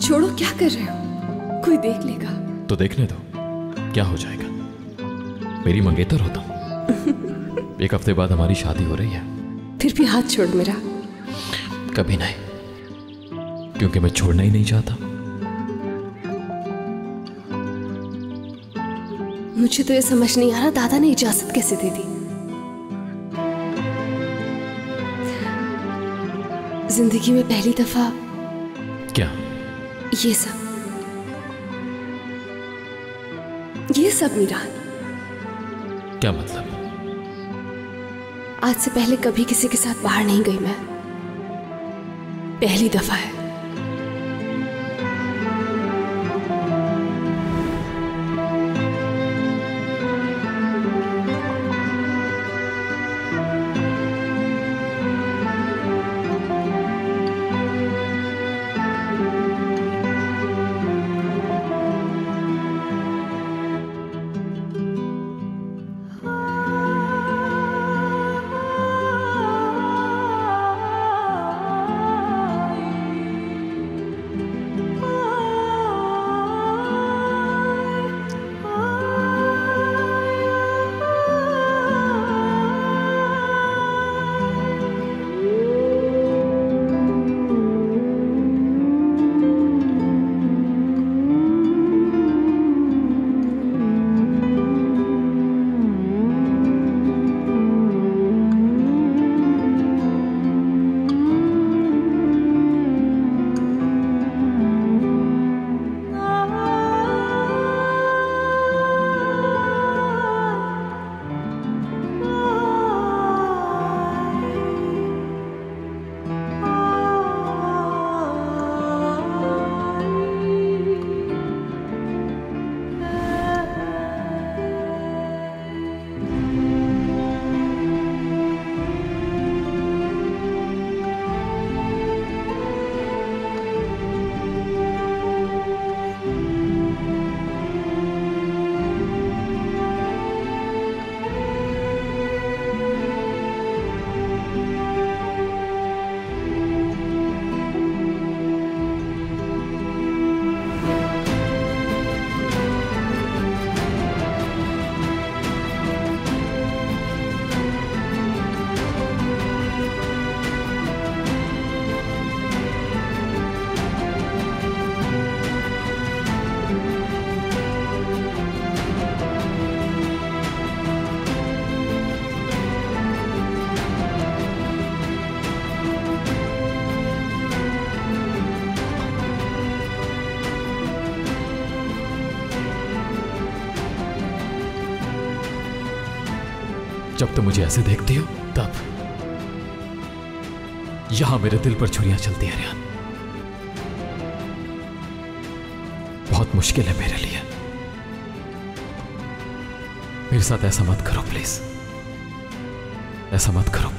छोड़ो, क्या कर रहे हो? कोई देख लेगा। तो देखने दो, क्या हो जाएगा। मेरी मंगेतर हो तुम। एक हफ्ते बाद हमारी शादी हो रही है। फिर भी हाथ छोड़ मेरा। कभी नहीं, क्योंकि मैं छोड़ना ही नहीं चाहता। मुझे तो ये समझ नहीं आ रहा, दादा ने इजाजत कैसे दे दी? जिंदगी में पहली दफा। क्या? ये सब मीरान। क्या मतलब? आज से पहले कभी किसी के साथ बाहर नहीं गई मैं, पहली दफा है। जब तुम मुझे ऐसे देखती हो तब यहां मेरे दिल पर छुरियां चलती हैं रियान। बहुत मुश्किल है मेरे लिए। मेरे साथ ऐसा मत करो प्लीज, ऐसा मत करो।